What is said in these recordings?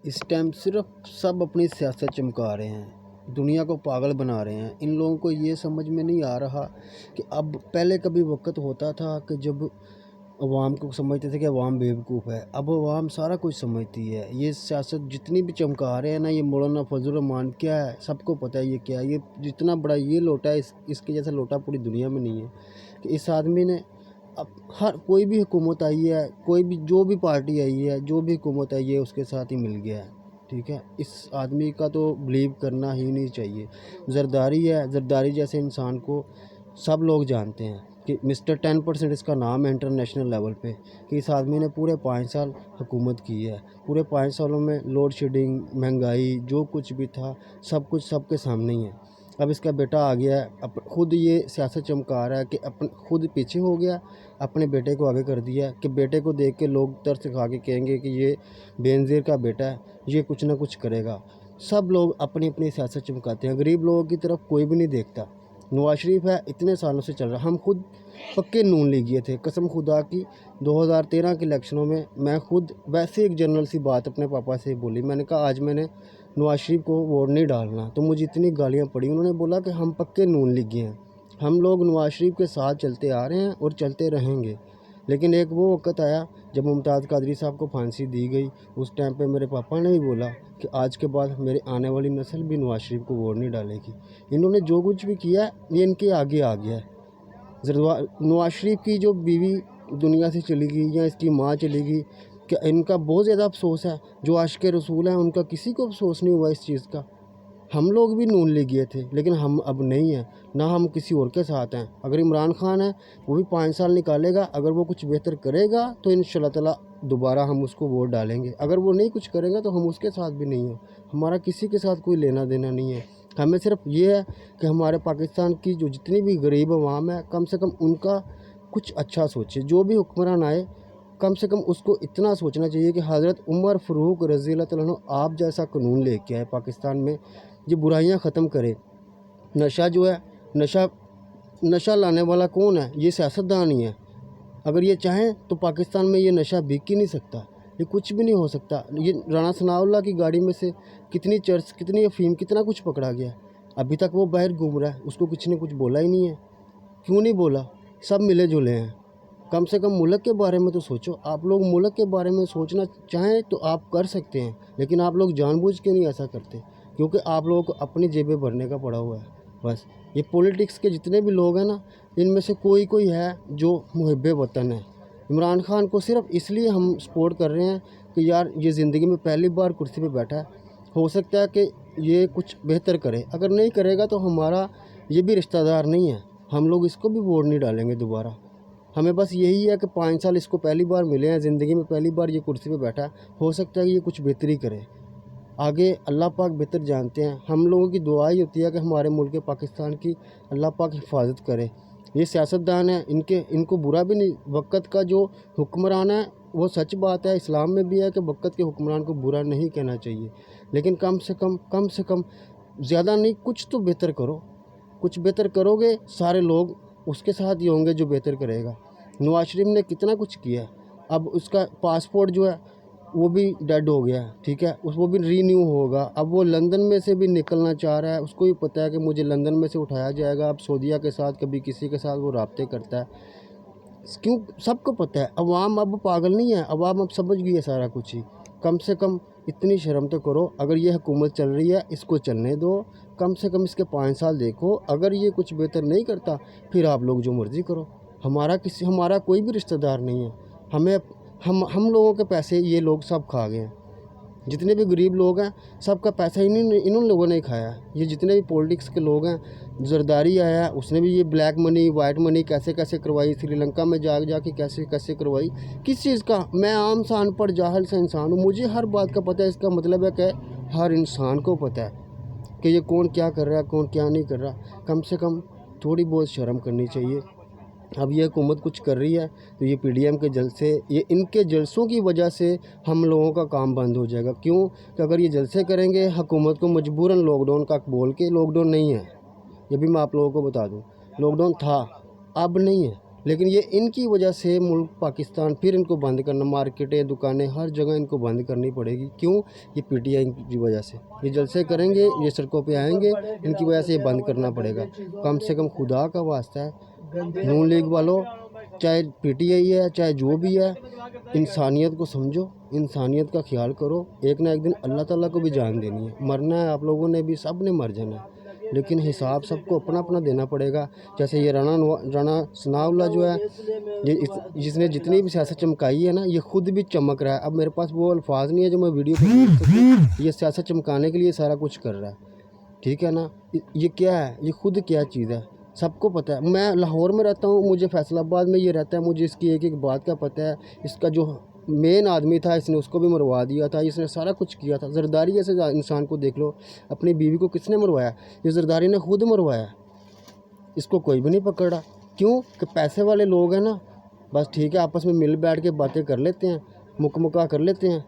اس time صرف سب اپنی سیاست چمکا رہے ہیں، دنیا کو پاگل بنا رہے ہیں۔ ان لوگوں کو یہ سمجھ میں نہیں آ رہا کہ اب پہلے کبھی وقت ہوتا تھا کہ جب عوام کو سمجھتے تھے کہ عوام بیوقوف ہے، اب عوام سارا کچھ سمجھتی ہے۔ یہ سیاست جتنی بھی چمکا رہے ہیں نا، یہ مولانا فضل الرحمان کیا ہے سب کو پتہ ہے یہ کیا ہے۔ یہ جتنا بڑا یہ لوٹا ہے، اس کے جیسا لوٹا پوری دنیا میں نہیں ہے کہ اس آدمی نے اب کوئی بھی حکومت آئی ہے، کوئی بھی جو بھی پارٹی آئی ہے، جو بھی حکومت آئی ہے، اس کے ساتھ ہی مل گیا ہے۔ ٹھیک ہے، اس آدمی کا تو بلیو کرنا ہی نہیں چاہیے۔ زرداری ہے، زرداری جیسے انسان کو سب لوگ جانتے ہیں کہ مسٹر 10% اس کا نام ہے انٹرنیشنل لیول پہ، کہ اس آدمی نے پورے 5 سال حکومت کی ہے۔ پورے 5 سالوں میں لوڈ شیڈنگ، مہنگائی، جو کچھ بھی تھا سب کچھ سب کے سامنے ہی ہے۔ اب اس کا بیٹا آ گیا ہے، خود یہ سیاست چمکا رہا ہے کہ خود پیچھے ہو گیا، اپنے بیٹے کو آگے کر دیا کہ بیٹے کو دیکھ کے لوگ ترس کھا کے کہیں گے کہ یہ بے نظیر کا بیٹا ہے، یہ کچھ نہ کچھ کرے گا۔ سب لوگ اپنی اپنی سیاست چمکاتے ہیں، غریب لوگوں کی طرف کوئی بھی نہیں دیکھتا۔ نواز شریف ہے، اتنے سالوں سے چل رہا، ہم خود پکے نون لیگیے تھے، قسم خدا کی 2013 کے الیکشنوں میں خود ویسے ایک جنرل سی بات اپنے پاپا سے بولی، میں نے کہا آج میں نے نواز شریف کو ووٹ نہیں ڈالنا، تو مجھے اتنی گالیاں پڑی۔ انہوں نے بولا کہ ہم پکے نون لیگی ہیں، ہم لوگ نواز شریف کے ساتھ چلتے آ رہے ہیں اور چلتے رہیں گے۔ لیکن ایک وہ وقت آیا جب ممتاز قادری صاحب کو پھانسی دی گئی، اس ٹائم پہ میرے پاپا نے بھی بولا کہ آج کے بعد میرے آنے والی نسل بھی نواز شریف کو ووٹ نہیں ڈالے گی۔ انہوں نے جو کچھ بھی کیا ہے یہ ان کے آگے آ گیا ہے۔ نواز شریف کی جو بیوی دنیا سے چلی گئی یا اس کی ماں چلی گئی، کہ ان کا بہت زیادہ افسوس ہے۔ جو عاشق رسول ہیں ان کا کسی کو افسوس نہیں ہوا اس چیز کا۔ ہم لوگ بھی نون لیگیے تھے لیکن ہم اب نہیں ہیں، نہ ہم کسی اور کے ساتھ ہیں۔ اگر عمران خان ہے وہ بھی 5 سال نکالے گا، اگر وہ کچھ بہتر کرے گا تو انشاءاللہ تعالیٰ دوبارہ ہم اس کو ووٹ ڈالیں گے۔ اگر وہ نہیں کچھ کرے گا تو ہم اس کے ساتھ بھی نہیں ہیں۔ ہمارا کسی کے ساتھ کوئی لینا دینا نہیں ہے۔ ہمیں صرف یہ ہے کہ ہمارے پاکستان کی جو جتنی بھی غریب عوام ہے، کم سے کم ان کا کچھ اچھا سوچے۔ جو بھی حکمران آئے کم سے کم اس کو اتنا سوچنا چاہیے کہ حضرت عمر فاروق رضی اللہ تعالیٰ عنہ آپ جیسا قانون لے کے آئے پاکستان میں، یہ برائیاں ختم کرے۔ نشہ جو ہے، نشہ لانے والا کون ہے؟ یہ سیاستدان ہی ہے۔ اگر یہ چاہیں تو پاکستان میں یہ نشہ بک ہی نہیں سکتا، یہ کچھ بھی نہیں ہو سکتا۔ یہ رانا ثناء اللہ کی گاڑی میں سے کتنی چرس، کتنی افیم، کتنا کچھ پکڑا گیا، ابھی تک وہ باہر گھوم رہا ہے، اس کو کسی نے کچھ بولا ہی نہیں ہے۔ کیوں نہیں بولا؟ سب ملے جلے ہیں۔ کم سے کم ملک کے بارے میں تو سوچو۔ آپ لوگ ملک کے بارے میں سوچنا چاہیں تو آپ کر سکتے ہیں، لیکن آپ لوگ جان بوجھ کے نہیں ایسا کرتے، کیونکہ آپ لوگوں کو اپنی جیبیں بھرنے کا پڑا ہوا ہے بس۔ یہ پولیٹکس کے جتنے بھی لوگ ہیں نا، ان میں سے کوئی ہے جو محب وطن ہے۔ عمران خان کو صرف اس لیے ہم سپورٹ کر رہے ہیں کہ یار یہ زندگی میں پہلی بار کرسی پہ بیٹھا ہے، ہو سکتا ہے کہ یہ کچھ بہتر کرے۔ اگر نہیں کرے گا تو ہمارا یہ بھی رشتہ دار نہیں ہے، ہم لوگ اس کو بھی ووٹ نہیں ڈالیں گے دوبارہ۔ ہمیں بس یہی ہے کہ 5 سال اس کو پہلی بار ملے ہیں، زندگی میں پہلی بار یہ کرسی پہ بیٹھا ہے، ہو سکتا ہے کہ یہ کچھ بہتری کرے۔ آگے اللہ پاک بہتر جانتے ہیں۔ ہم لوگوں کی دعا ہی ہوتی ہے کہ ہمارے ملک پاکستان کی اللہ پاک حفاظت کرے۔ یہ سیاستدان ہیں، ان کو برا بھی نہیں، وقت کا جو حکمران ہے وہ سچ بات ہے، اسلام میں بھی ہے کہ وقت کے حکمران کو برا نہیں کہنا چاہیے، لیکن کم سے کم زیادہ نہیں، کچھ تو بہتر کرو۔ کچھ بہتر کرو گے سارے لوگ اس کے ساتھ ہی ہوں گے جو بہتر کرے گا۔ نواز شریف نے کتنا کچھ کیا ہے، اب اس کا پاسپورٹ جو ہے وہ بھی ڈیڈ ہو گیا ہے، ٹھیک ہے، وہ بھی ری نیو ہوگا۔ اب وہ لندن میں سے بھی نکلنا چاہ رہا ہے، اس کو بھی پتہ ہے کہ مجھے لندن میں سے اٹھایا جائے گا۔ اب سعودیہ کے ساتھ کبھی کسی کے ساتھ وہ رابطے کرتا ہے، کیوں؟ سب کو پتہ ہے۔ عوام اب پاگل نہیں ہے، عوام اب سمجھ گئی ہے سارا کچھ ہی۔ کم سے کم اتنی شرم تو کرو، اگر یہ حکومت چل رہی ہے اس کو چلنے دو، کم سے کم اس کے 5 سال دیکھو۔ اگر یہ کچھ بہتر نہیں کرتا پھر آپ لوگ جو مرضی کرو، ہمارا کوئی بھی رشتہ دار نہیں ہے۔ ہم لوگوں کے پیسے یہ لوگ سب کھا گئے ہیں، جتنے بھی غریب لوگ ہیں سب کا پیسہ انہوں لوگوں نے کھایا ہے۔ یہ جتنے بھی پولیٹکس کے لوگ ہیں، زرداری آیا ہے اس نے بھی یہ بلیک منی، وائٹ منی کیسے کروائی، سری لنکا میں جا کے کیسے کروائی، کس چیز کا؟ میں عام سا ان پڑھ جاہل سا انسان ہوں، مجھے ہر بات کا پتہ ہے۔ اس کا مطلب ہے کہ ہر انسان کو پتہ ہے کہ یہ کون کیا کر رہا ہے، کون کیا نہیں کر رہا۔ کم سے کم تھوڑی بہت شرم کرنی چاہیے۔ اب یہ حکومت کچھ کر رہی ہے تو یہ پی ڈی ایم کے جلسے، یہ ان کے جلسوں کی وجہ سے ہم لوگوں کا کام بند ہو جائے گا۔ کیوں کہ اگر یہ جلسے کریں گے حکومت کو مجبوراً لاک ڈاؤن کا بول کے، لاک ڈاؤن نہیں ہے، یہ بھی میں آپ لوگوں کو بتا دوں، لاک ڈاؤن تھا اب نہیں ہے۔ لیکن یہ ان کی وجہ سے ملک پاکستان پھر ان کو بند کرنا، مارکیٹیں دکانیں ہر جگہ ان کو بند کرنی پڑے گی. کیوں؟ یہ پی ٹی آئی کی وجہ سے یہ جلسے کریں گے، یہ سڑکوں پہ آئیں گے، ان کی وجہ سے یہ بند کرنا پڑے گا. کم سے کم خدا کا واسطہ ہے نون لیگ والوں، چاہے پی ٹی آئی ہے چاہے جو بھی ہے، انسانیت کو سمجھو، انسانیت کا خیال کرو. ایک نہ ایک دن اللہ تعالیٰ کو بھی جان دینی ہے، مرنا ہے آپ لوگوں نے بھی، سب نے مر جانا ہے، لیکن حساب سب کو اپنا اپنا دینا پڑے گا. جیسے یہ رانا ثناء اللہ جو ہے، جس نے جتنی بھی سیاست چمکائی ہے نا، یہ خود بھی چمک رہا ہے. اب میرے پاس وہ الفاظ نہیں ہے جو میں ویڈیو پہ بول سکوں. یہ سیاست چمکانے کے لیے سارا کچھ کر رہا ہے، ٹھیک ہے نا. یہ کیا ہے؟ یہ خود کیا چیز ہے سب کو پتہ ہے. میں لاہور میں رہتا ہوں، مجھے فیصل آباد میں یہ رہتا ہے، مجھے اس کی ایک ایک بات کا پتہ ہے. اس کا جو مین آدمی تھا اس نے اس کو بھی مروا دیا تھا، اس نے سارا کچھ کیا تھا. زرداری جیسے انسان کو دیکھ لو، اپنی بیوی کو کس نے مروایا؟ یہ زرداری نے خود مروایا. اس کو کوئی بھی نہیں پکڑا. کیوں؟ کہ پیسے والے لوگ ہیں نا، بس ٹھیک ہے، آپس میں مل بیٹھ کے باتیں کر لیتے ہیں، مکہ کر لیتے ہیں.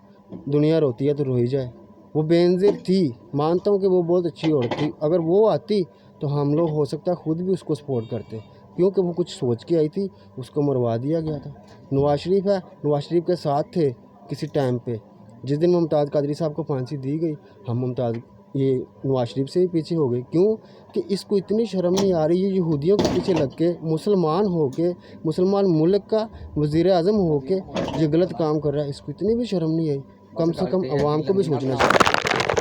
دنیا روتی ہے تو روئی جائے. وہ بے نظیر تھی، مانتا ہوں کہ وہ بہت اچھی عورت تھی. اگر وہ آتی تو ہم لوگ ہو سکتا ہے خود بھی اس کو سپورٹ کرتے، کیونکہ وہ کچھ سوچ کے آئی تھی. اس کو مروا دیا گیا تھا. نواز شریف ہے، نواز شریف کے ساتھ تھے کسی ٹائم پہ. جس دن ممتاز قادری صاحب کو پھانسی دی گئی، ہم نواز شریف سے بھی پیچھے ہو گئے. کیوں؟ کہ اس کو اتنی شرم نہیں آ رہی ہے یہودیوں کے پیچھے لگ کے، مسلمان ہو کے، مسلمان ملک کا وزیر اعظم ہو کے یہ غلط کام کر رہا ہے. اس کو اتنی بھی شرم نہیں آئی. کم سے کم عوام کو بھی سوچنا چاہیے.